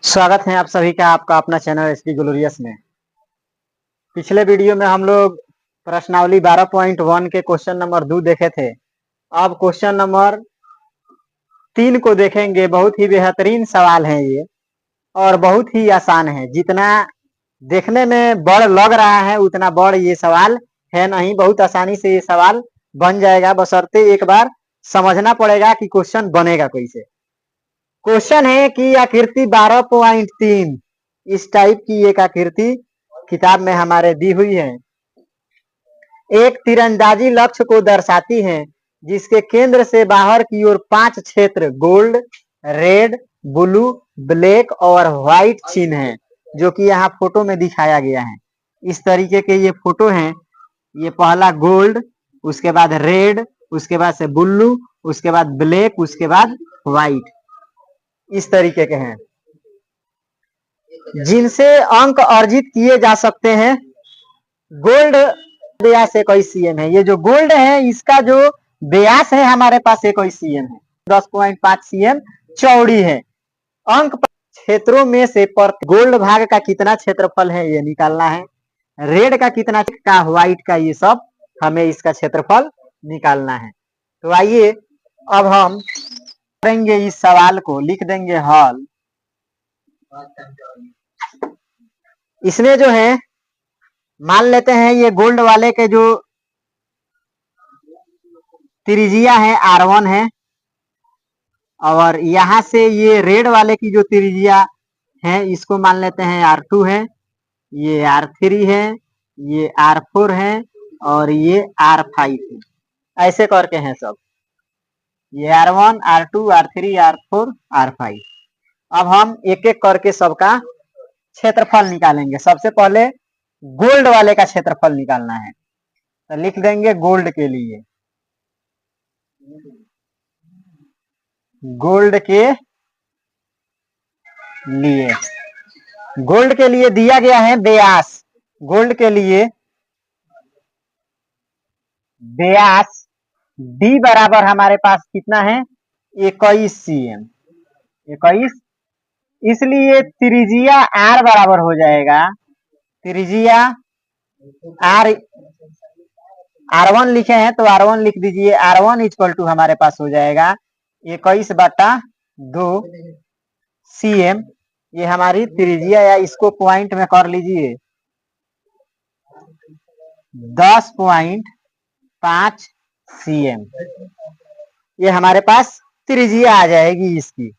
स्वागत है आप सभी का आपका अपना चैनल एसडी ग्लोरियस में। पिछले वीडियो में हम लोग प्रश्नावली 12.1 के क्वेश्चन नंबर 2 देखे थे। अब क्वेश्चन नंबर 3 को देखेंगे। बहुत ही बेहतरीन सवाल है ये और बहुत ही आसान है। जितना देखने में बड़ लग रहा है उतना बड़ ये सवाल है नहीं। बहुत आसानी से ये सवाल बन जाएगा, बशर्ते एक बार समझना पड़ेगा कि क्वेश्चन बनेगा कैसे। क्वेश्चन है कि आकृति 12.3 इस टाइप की एक आकृति किताब में हमारे दी हुई है। एक तीरंदाजी लक्ष्य को दर्शाती है जिसके केंद्र से बाहर की ओर 5 क्षेत्र गोल्ड, रेड, ब्लू, ब्लैक और व्हाइट चिन्ह है, जो कि यहाँ फोटो में दिखाया गया है। इस तरीके के ये फोटो हैं। ये पहला गोल्ड, उसके बाद रेड, उसके बाद से ब्लू, उसके बाद ब्लैक, उसके बाद व्हाइट, इस तरीके के हैं जिनसे अंक अर्जित किए जा सकते हैं। गोल्ड व्यास 21 cm है। ये जो गोल्ड है इसका जो व्यास है हमारे पास 21 cm है। 10.5 cm चौड़ी है। अंक क्षेत्रों में से प्रति गोल्ड भाग का कितना क्षेत्रफल है ये निकालना है। रेड का कितना का, व्हाइट का, ये सब हमें इसका क्षेत्रफल निकालना है। तो आइए अब हम करेंगे इस सवाल को, लिख देंगे हल। इसमें जो है मान लेते हैं ये गोल्ड वाले के जो त्रिज्या है R1 है, और यहां से ये रेड वाले की जो त्रिज्या है इसको मान लेते हैं R2 है, ये R3 है, ये R4 है और ये R5 है। ऐसे करके हैं सब, ये R1, R2, R3, R4, R5। अब हम एक एक करके सबका क्षेत्रफल निकालेंगे। सबसे पहले गोल्ड वाले का क्षेत्रफल निकालना है, तो लिख देंगे गोल्ड के लिए। गोल्ड के लिए दिया गया है व्यास। गोल्ड के लिए व्यास D बराबर हमारे पास कितना है 21 cm, 21। इसलिए त्रिज्या R बराबर हो जाएगा, त्रिज्या R1 लिखे हैं तो R1 लिख दीजिए। R1 इक्वल टू हमारे पास हो जाएगा 21/2 cm। ये हमारी त्रिज्या, या इसको पॉइंट में कर लीजिए 10.5 cm। ये हमारे पास त्रिज्या आ जाएगी इसकी।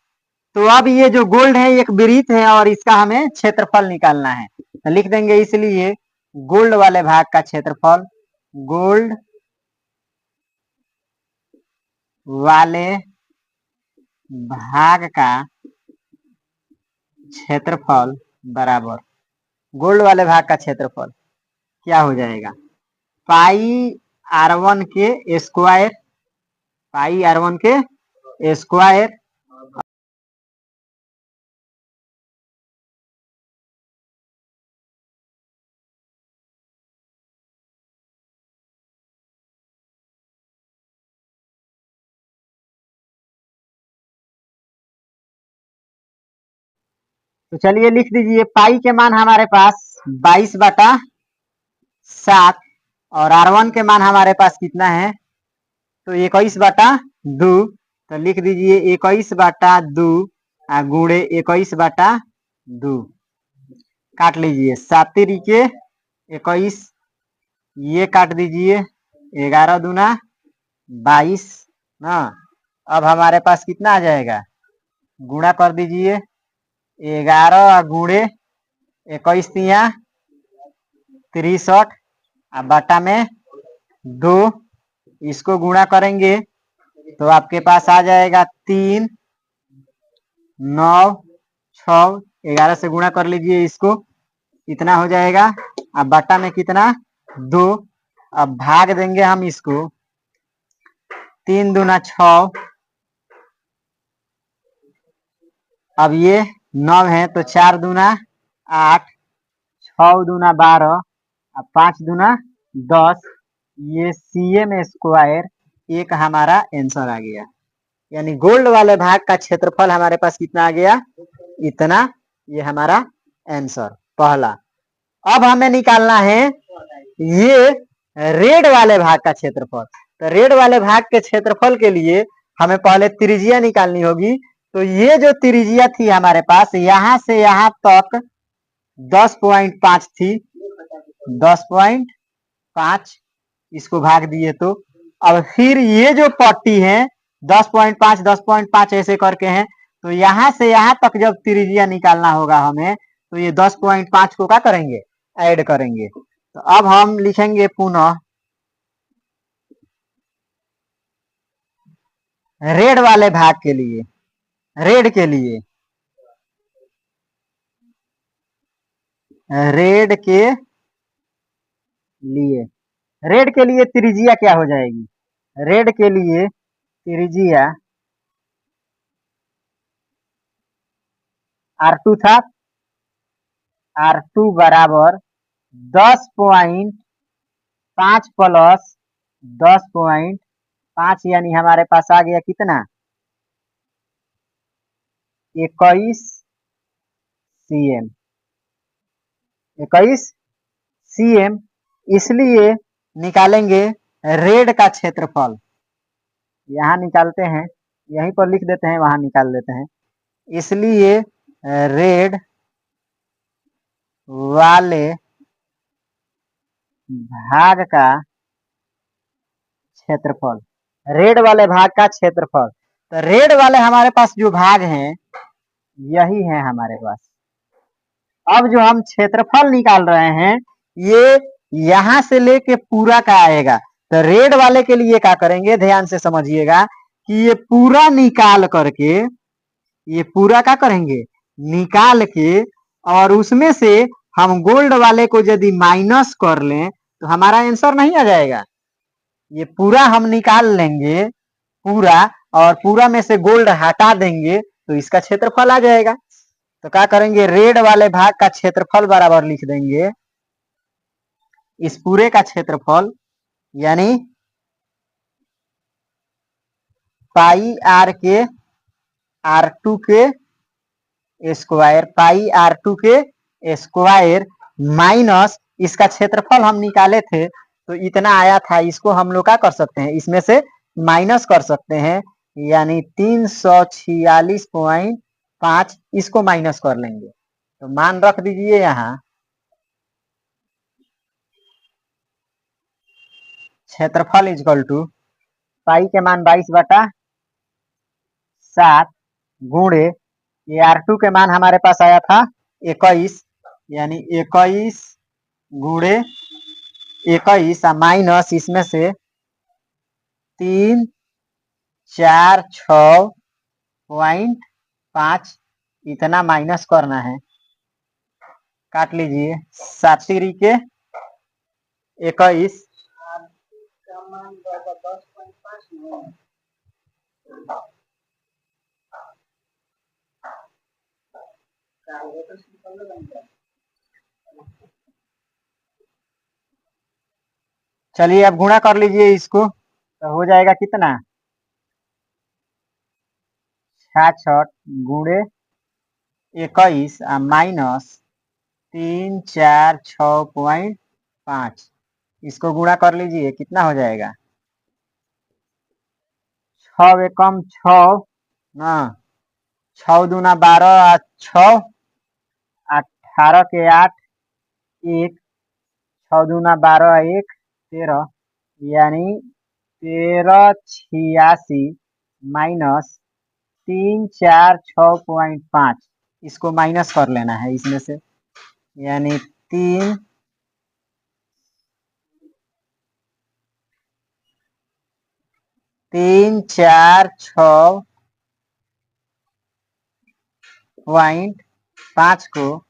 तो अब ये जो गोल्ड है एक वृत्त है और इसका हमें क्षेत्रफल निकालना है, तो लिख देंगे इसलिए गोल्ड वाले भाग का क्षेत्रफल, गोल्ड वाले भाग का क्षेत्रफल बराबर गोल्ड वाले भाग का क्षेत्रफल क्या हो जाएगा, पाई R1 के स्क्वायर, पाई R1 के स्क्वायर तो चलिए लिख दीजिए। पाई के मान हमारे पास 22/7 और R1 के मान हमारे पास कितना है तो 21/2। तो लिख दीजिए 21/2 गुणे 21/2, काट लीजिए 7 के 21, ये काट दीजिए 11 दूना 22 ना। अब हमारे पास कितना आ जाएगा, गुणा कर दीजिए 11 गुणे 21 तिया 63 बटा में 2, इसको गुणा करेंगे तो आपके पास आ जाएगा 3, 9, 6, 11 से गुणा कर लीजिए इसको, इतना हो जाएगा। अब बटा में कितना 2। अब भाग देंगे हम इसको, 3 दूना 6, अब ये 9 है तो 4 दूना 8, 6 दूना 12, अब 5 दूना 10, ये cm स्क्वायर एक हमारा आंसर आ गया। यानी गोल्ड वाले भाग का क्षेत्रफल हमारे पास कितना आ गया, इतना ये हमारा आंसर पहला। अब हमें निकालना है ये रेड वाले भाग का क्षेत्रफल। तो रेड वाले भाग के क्षेत्रफल के लिए हमें पहले त्रिज्या निकालनी होगी। तो ये जो त्रिज्या थी हमारे पास यहां से यहां तक 10.5 थी, 10.5 इसको भाग दिए तो अब फिर ये जो पट्टी है 10.5 10.5 ऐसे करके हैं। तो यहां से यहां तक जब त्रिज्या निकालना होगा हमें तो ये 10.5 को क्या करेंगे, ऐड करेंगे। तो अब हम लिखेंगे पुनः रेड वाले भाग के लिए, रेड के लिए, रेड के लिए, रेड के लिए त्रिज्या क्या हो जाएगी, रेड के लिए त्रिज्या R2 था, R2 बराबर 10.5 प्लस 10.5 यानी हमारे पास आ गया कितना 21 cm, 21 cm। इसलिए निकालेंगे रेड का क्षेत्रफल, यहाँ निकालते हैं, यहीं पर लिख देते हैं, वहां निकाल देते हैं। इसलिए रेड वाले भाग का क्षेत्रफल, रेड वाले भाग का क्षेत्रफल। तो रेड वाले हमारे पास जो भाग हैं यही है हमारे पास। अब जो हम क्षेत्रफल निकाल रहे हैं ये यहां से लेके पूरा का आएगा। तो रेड वाले के लिए क्या करेंगे, ध्यान से समझिएगा कि ये पूरा निकाल करके, ये पूरा क्या करेंगे निकाल के, और उसमें से हम गोल्ड वाले को यदि माइनस कर लें तो हमारा आंसर नहीं आ जाएगा। ये पूरा हम निकाल लेंगे पूरा, और पूरा में से गोल्ड हटा देंगे तो इसका क्षेत्रफल आ जाएगा। तो क्या करेंगे रेड वाले भाग का क्षेत्रफल बराबर लिख देंगे इस पूरे का क्षेत्रफल, यानी पाई आर के R2 के स्क्वायर, पाई R2 के स्क्वायर माइनस इसका क्षेत्रफल हम निकाले थे तो इतना आया था, इसको हम लोग क्या कर सकते हैं इसमें से माइनस कर सकते हैं, यानी 346.5 इसको माइनस कर लेंगे। तो मान रख दीजिए यहाँ, क्षेत्रफल इजकल टू पाई के मान 22/7 गुणे ये R2 के मान हमारे पास आया था 21, यानी 21 गुणे 21 माइनस इसमें से 346.5 इतना माइनस करना है। काट लीजिए, 7 तिरी के 21, चलिए अब गुणा कर लीजिए इसको, तो हो जाएगा कितना 66 गुणे 21 माइनस 346.5, इसको गुणा कर लीजिए कितना हो जाएगा 6 एकम 6 ना, 6 दूना 12, 6 18 के 8 1, 6 दूना 12 1 13, यानी 1386 माइनस 346.5, इसको माइनस कर लेना है इसमें से, यानी 346.5 को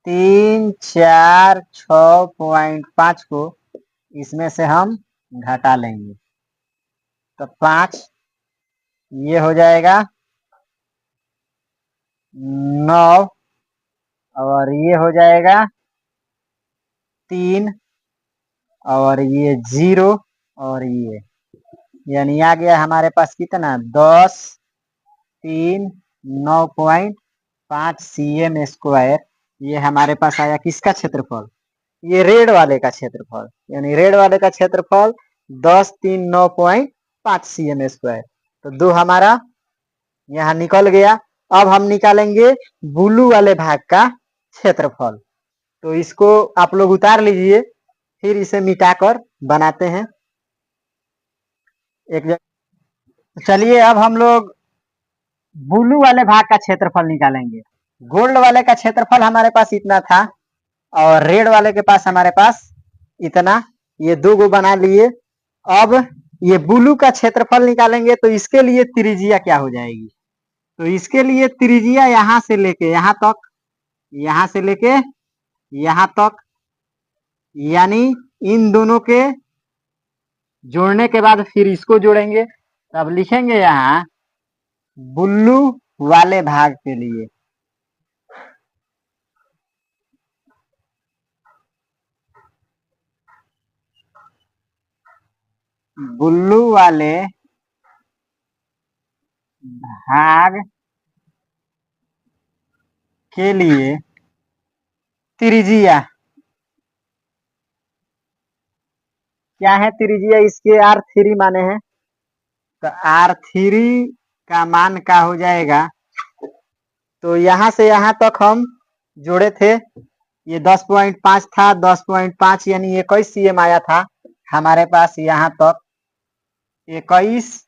346.5 को इसमें से हम घटा लेंगे तो 5, ये हो जाएगा 9, और ये हो जाएगा 3, और ये 0, और ये यानी आ गया हमारे पास कितना 10, 3, 9.5 cm²। ये हमारे पास आया किसका क्षेत्रफल, ये रेड वाले का क्षेत्रफल, यानी रेड वाले का क्षेत्रफल 10, 3, 9.5 cm²। तो दो हमारा यहाँ निकल गया। अब हम निकालेंगे ब्लू वाले भाग का क्षेत्रफल। तो इसको आप लोग उतार लीजिए, फिर इसे मिटाकर बनाते हैं एक जगह। चलिए अब हम लोग ब्लू वाले भाग का क्षेत्रफल निकालेंगे। गोल्ड वाले का क्षेत्रफल हमारे पास इतना था और रेड वाले के पास हमारे पास इतना, ये दो गो बना लिए। अब ये ब्लू का क्षेत्रफल निकालेंगे तो इसके लिए त्रिज्या क्या हो जाएगी, तो इसके लिए त्रिज्या यहां से लेके यहां तक, यहां से लेके यहां तक, यानी इन दोनों के जोड़ने के बाद फिर इसको जोड़ेंगे, तब लिखेंगे यहाँ ब्लू वाले भाग के लिए ब्लू वाले भाग के लिए त्रिज्या क्या है, त्रिज्या इसके R3 माने हैं, तो R3 का मान क्या हो जाएगा, तो यहां से यहां तक हम जोड़े थे, ये 10.5 था, 10.5 यानी 21 cm आया था हमारे पास यहाँ तक, 21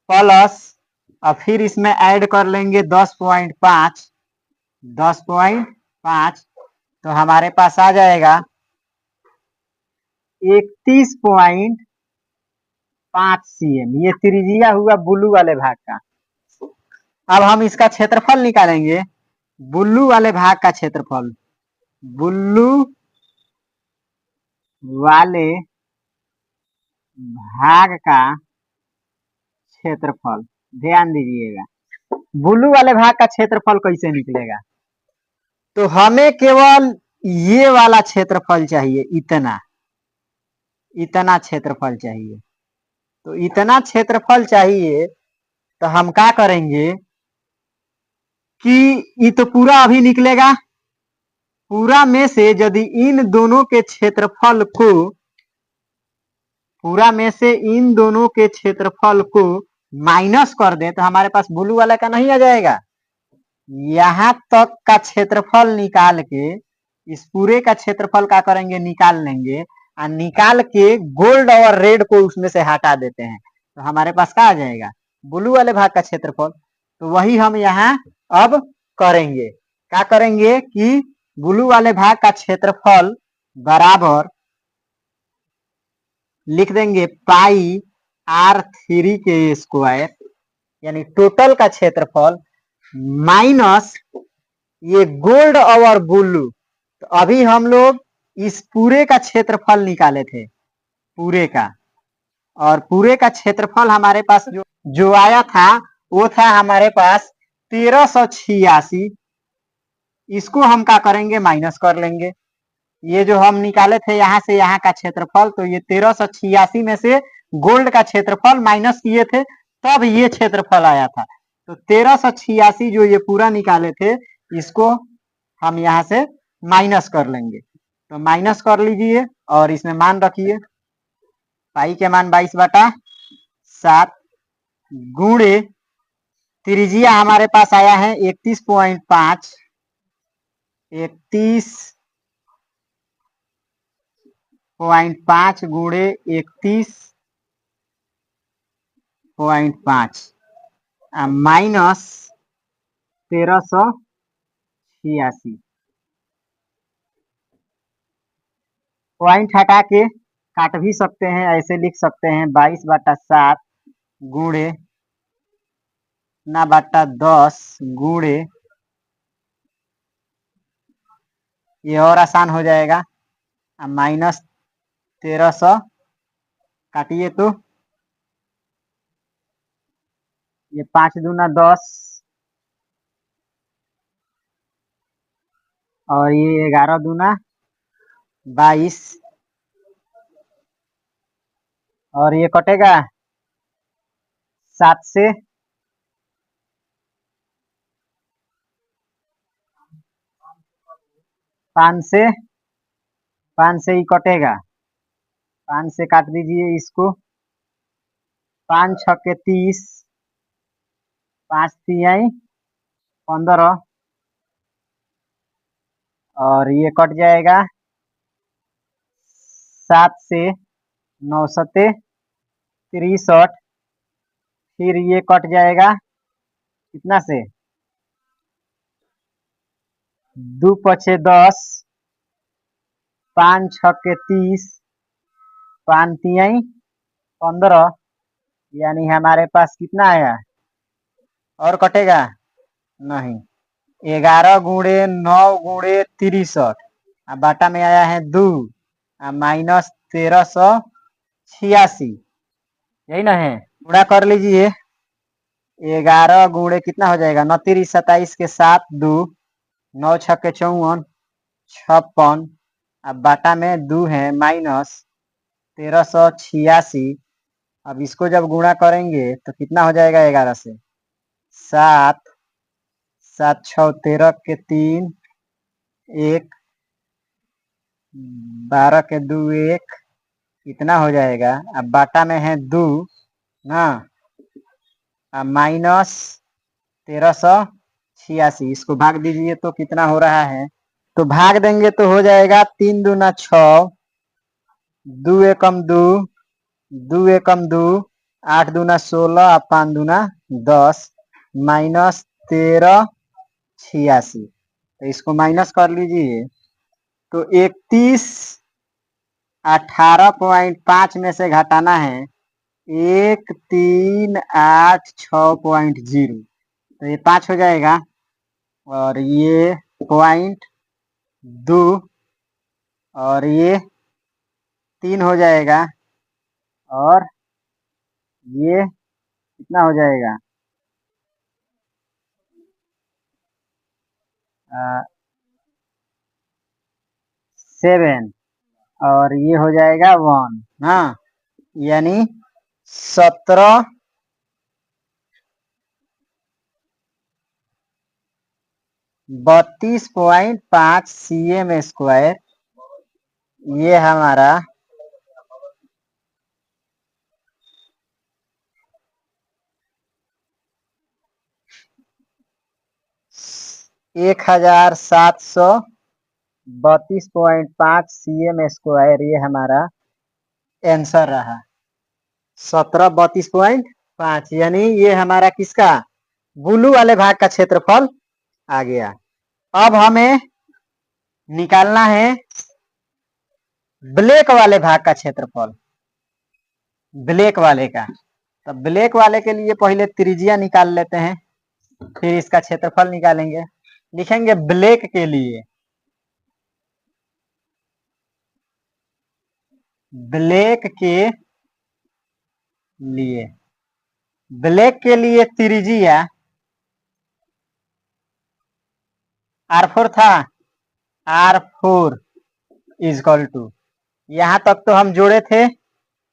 प्लस, और फिर इसमें ऐड कर लेंगे 10.5, 10.5, तो हमारे पास आ जाएगा 31.5 cm। ये त्रिज्या हुआ ब्लू वाले भाग का। अब हम इसका क्षेत्रफल निकालेंगे, ब्लू वाले भाग का क्षेत्रफल, ब्लू वाले भाग का क्षेत्रफल, ध्यान दीजिएगा ब्लू वाले भाग का क्षेत्रफल कैसे निकलेगा, तो हमें केवल ये वाला क्षेत्रफल चाहिए, इतना इतना क्षेत्रफल चाहिए। तो इतना क्षेत्रफल चाहिए तो हम क्या करेंगे कि ये तो पूरा अभी निकलेगा, पूरा में से यदि इन दोनों के क्षेत्रफल को, पूरा में से इन दोनों के क्षेत्रफल को माइनस कर दे तो हमारे पास ब्लू वाला का नहीं आ जाएगा। यहां तक का क्षेत्रफल निकाल के इस पूरे का क्षेत्रफल क्या करेंगे, निकाल लेंगे, और निकाल के गोल्ड और रेड को उसमें से हटा देते हैं, तो हमारे पास क्या आ जाएगा, ब्लू वाले भाग का क्षेत्रफल। तो वही हम यहाँ अब करेंगे, क्या करेंगे कि ब्लू वाले भाग का क्षेत्रफल बराबर लिख देंगे पाई R3 के स्क्वायर, यानी टोटल का क्षेत्रफल माइनस ये गोल्ड और ब्लू। तो अभी हम लोग इस पूरे का क्षेत्रफल निकाले थे, पूरे का, और पूरे का क्षेत्रफल हमारे पास जो आया था वो था हमारे पास 1386। इसको हम क्या करेंगे, माइनस कर लेंगे। ये जो हम निकाले थे यहाँ से यहाँ का क्षेत्रफल, तो ये 1386 में से गोल्ड का क्षेत्रफल माइनस किए थे, तब ये क्षेत्रफल आया था। तो 1386 जो ये पूरा निकाले थे, इसको हम यहाँ से माइनस कर लेंगे। तो माइनस कर लीजिए और इसमें मान रखिए, पाई के मान 22/7 गुणे त्रिज्या हमारे पास आया है 31.5, 31.5 गुणे 31.5 माइनस 1386, पॉइंट हटा के काट भी सकते हैं, ऐसे लिख सकते हैं 22/7 गुणे ना/10 गुणे, ये और आसान हो जाएगा, माइनस 1300 काटिए तो ये 5 दूना 10 और ये 11 दूना 22 और ये कटेगा 7 से, 5 से, 5 से ही कटेगा, 5 से काट दीजिए इसको, 5 छक्के 30, 5 तिहाई 15, और ये कट जाएगा 7 से, 9 सत्ते 63, फिर ये कट जाएगा कितना से, 2 पचे 10, 5 छक्के 30, 5 तिहाई 15, यानी हमारे पास कितना आया, और कटेगा नहीं, 11 गुणे 9 गुणे 63, बाटा में आया है 2, माइनस 1386, यही ना है, गुणा कर लीजिए, 11 गुणे कितना हो जाएगा, 29 27 के 7 2, 9 छक्के 54, 56, अब बाटा में 2 है, माइनस 1386, अब इसको जब गुणा करेंगे तो कितना हो जाएगा, 11 से, 7 7 6 13 के 3, 1 12 के 2 1, इतना हो जाएगा, अब बाटा में है 2 ना, माइनस 1386, इसको भाग दीजिए तो कितना हो रहा है, तो भाग देंगे तो हो जाएगा 3 दूना 6, 2 एकम 2, 2 एकम 2, 8 दूना 16, 5 दूना 10, माइनस 1386, तो इसको माइनस कर लीजिए, तो 31 18.5 में से घटाना है 1386.0, तो ये 5 हो जाएगा, और ये 0.2, और ये 3 हो जाएगा, और ये कितना हो जाएगा, 7, और ये हो जाएगा 1, हाँ, यानी 17 32.5 cm स्क्वायर, ये हमारा 1732.5 cm स्क्वायर, ये हमारा आंसर रहा, 1732.5, यानी ये हमारा किसका, ब्लू वाले भाग का क्षेत्रफल आ गया। अब हमें निकालना है ब्लैक वाले भाग का क्षेत्रफल, ब्लैक वाले का, तो ब्लैक वाले के लिए पहले त्रिज्या निकाल लेते हैं, फिर इसका क्षेत्रफल निकालेंगे। लिखेंगे ब्लैक के लिए, ब्लैक के लिए, ब्लैक के लिए त्रिज्या R4 था, R4 इजकल टू, यहां तक तो हम जोड़े थे,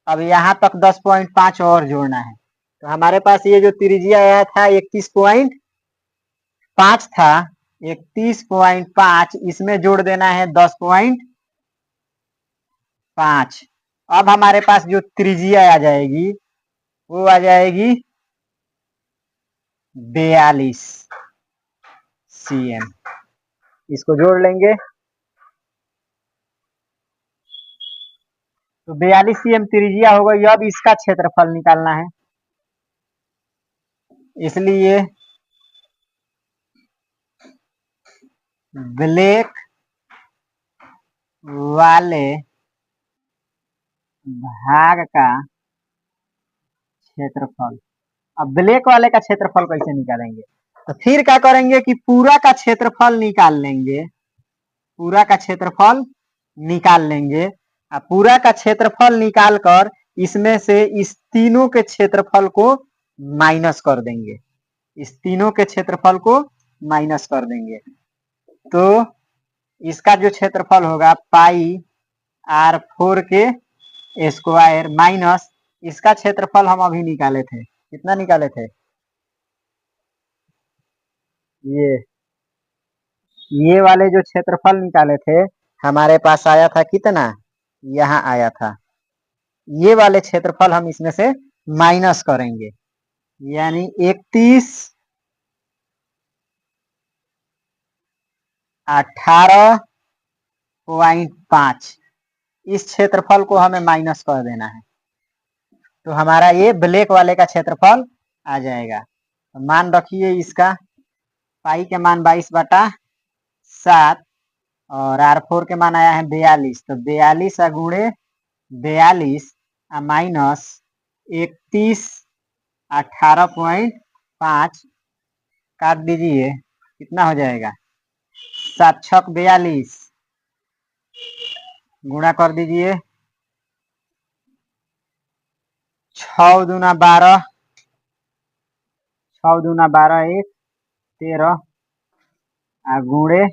अब यहां तक 10.5 और जोड़ना है, तो हमारे पास ये जो त्रिज्या आया था 31.5 था, 31.5 इसमें जोड़ देना है 10.5, अब हमारे पास जो त्रिज्या आ जाएगी वो आ जाएगी 42 cm, इसको जोड़ लेंगे तो 42 cm त्रिज्या हो गई। अब इसका क्षेत्रफल निकालना है, इसलिए ब्लैक वाले भाग का क्षेत्रफल, अब ब्लैक वाले का क्षेत्रफल कैसे निकालेंगे, तो फिर क्या करेंगे कि पूरा का क्षेत्रफल निकाल लेंगे, पूरा का क्षेत्रफल निकाल लेंगे, पूरा का क्षेत्रफल निकाल कर इसमें से इस तीनों के क्षेत्रफल को माइनस कर देंगे, इस तीनों के क्षेत्रफल को माइनस कर देंगे, तो इसका जो क्षेत्रफल होगा पाई R4 के स्क्वायर माइनस इसका क्षेत्रफल हम अभी निकाले थे, कितना निकाले थे? ये वाले जो क्षेत्रफल निकाले थे हमारे पास आया था कितना, यहाँ आया था। ये वाले क्षेत्रफल हम इसमें से माइनस करेंगे, यानी 3118.5 इस क्षेत्रफल को हमें माइनस कर देना है, तो हमारा ये ब्लैक वाले का क्षेत्रफल आ जाएगा। तो मान रखिए इसका पाई के मान 22/7 और R4 के मान आया है 42, तो 42 गुणे 42 माइनस 3118.5 काट दीजिए, कितना हो जाएगा? 7 छक 42 गुणा कर दीजिए, 6 दूना 12, 6 दूना 12 1 13 गुणे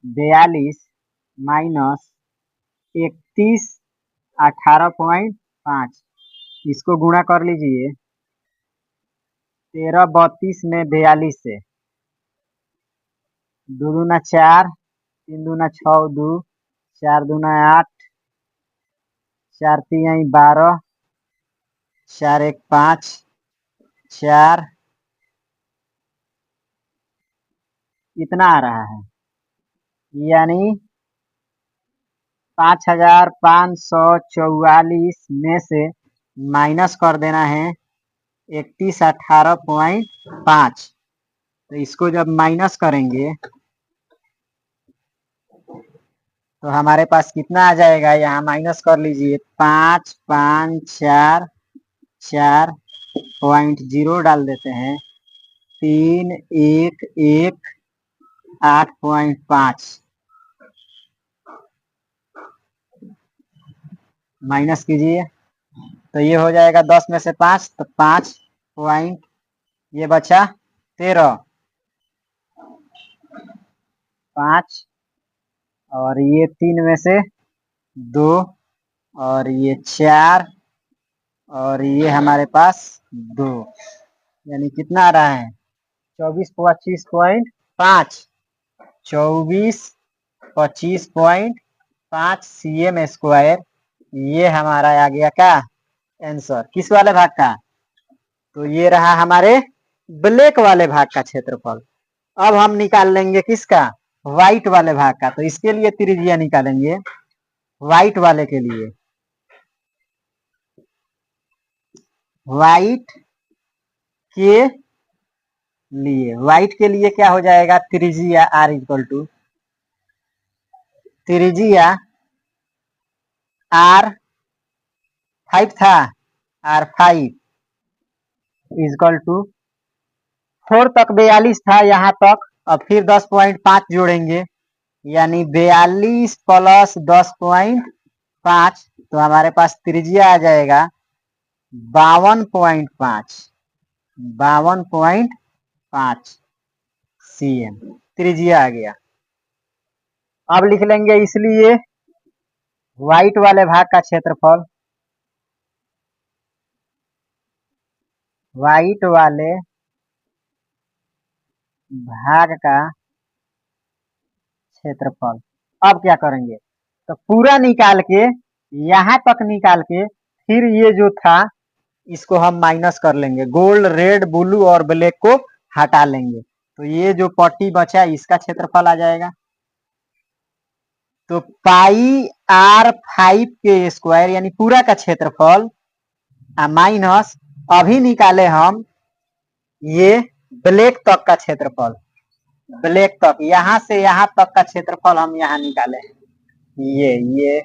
42 माइनस 3118.5 इसको गुणा कर लीजिए 13 32 में 42 से, 2 दूना 4, 3 दूना 6 2, 4 दूना 8, 4 3 12, 4 1 5, 4 इतना आ रहा है, यानी 5544 में से माइनस कर देना है 3118.5। तो इसको जब माइनस करेंगे तो हमारे पास कितना आ जाएगा, यहाँ माइनस कर लीजिए 5544.0 डाल देते हैं, 3118.5 माइनस कीजिए, तो ये हो जाएगा 10 में से 5, तो 5 पॉइंट ये बचा 13, 5 और ये 3 में से 2 और ये 4 और ये हमारे पास 2, यानी कितना आ रहा है 2425.5, 2425.5 cm स्क्वायर। ये हमारा आ गया क्या आंसर, किस वाले भाग का? तो ये रहा हमारे ब्लैक वाले भाग का क्षेत्रफल। अब हम निकाल लेंगे किसका, व्हाइट वाले भाग का। तो इसके लिए त्रिज्या निकालेंगे व्हाइट वाले के लिए। व्हाइट के लिए क्या हो जाएगा, त्रिज्या R इक्वल टू त्रिज्या R5 था, R5 इक्वल टू 4 तक 42 था यहाँ तक, अब फिर 10.5 जोड़ेंगे, यानी 42 प्लस 10.5, तो हमारे पास त्रिज्या आ जाएगा 52.5, 52.5 cm त्रिज्या आ गया। अब लिख लेंगे इसलिए व्हाइट वाले भाग का क्षेत्रफल, व्हाइट वाले भाग का क्षेत्रफल। अब क्या करेंगे, तो पूरा निकाल के यहाँ तक निकाल के फिर ये जो था इसको हम माइनस कर लेंगे, गोल्ड रेड ब्लू और ब्लैक को हटा लेंगे, तो ये जो पट्टी बचा इसका क्षेत्रफल आ जाएगा। तो पाई R5 के स्क्वायर यानी पूरा का क्षेत्रफल माइनस अभी निकाले हम ये ब्लैक तक का क्षेत्रफल, ब्लैक तक यहाँ से यहाँ तक का क्षेत्रफल हम यहाँ निकाले हैं, ये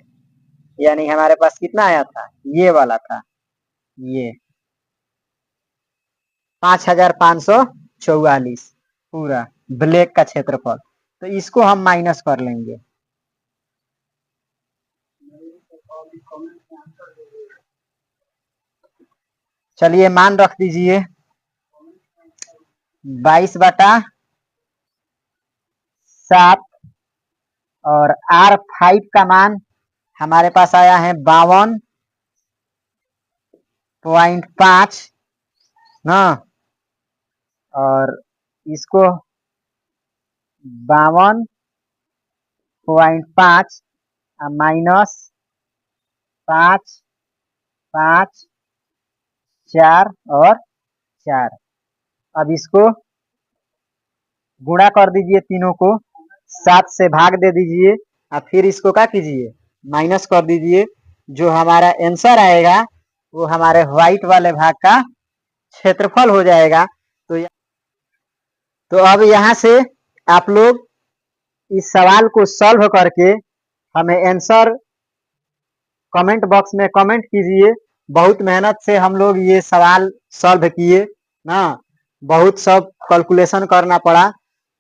यानी हमारे पास कितना आया था, ये वाला था, ये 5544 पूरा ब्लैक का क्षेत्रफल। तो इसको हम माइनस कर लेंगे, चलिए मान रख दीजिए 22/7 और R5 का मान हमारे पास आया है 52 0.5 ना, और इसको 52.5 माइनस 5, 5, 4 और 4। अब इसको गुणा कर दीजिए, तीनों को 7 से भाग दे दीजिए, और फिर इसको क्या कीजिए, माइनस कर दीजिए। जो हमारा आंसर आएगा वो हमारे व्हाइट वाले भाग का क्षेत्रफल हो जाएगा। तो अब यहाँ से आप लोग इस सवाल को सॉल्व करके हमें आंसर कमेंट बॉक्स में कमेंट कीजिए। बहुत मेहनत से हम लोग ये सवाल सॉल्व किए ना, बहुत सब कैलकुलेशन करना पड़ा।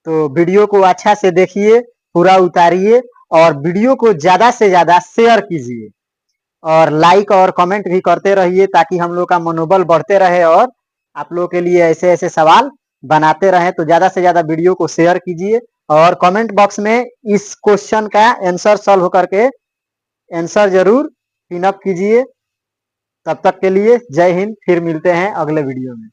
तो वीडियो को अच्छा से देखिए, पूरा उतारिए, और वीडियो को ज्यादा से ज्यादा शेयर कीजिए, और लाइक और कमेंट भी करते रहिए, ताकि हम लोग का मनोबल बढ़ते रहे और आप लोग के लिए ऐसे ऐसे सवाल बनाते रहें। तो ज्यादा से ज्यादा वीडियो को शेयर कीजिए, और कमेंट बॉक्स में इस क्वेश्चन का आंसर सॉल्व करके आंसर जरूर पिन अप कीजिए। तब तक के लिए जय हिंद, फिर मिलते हैं अगले वीडियो में।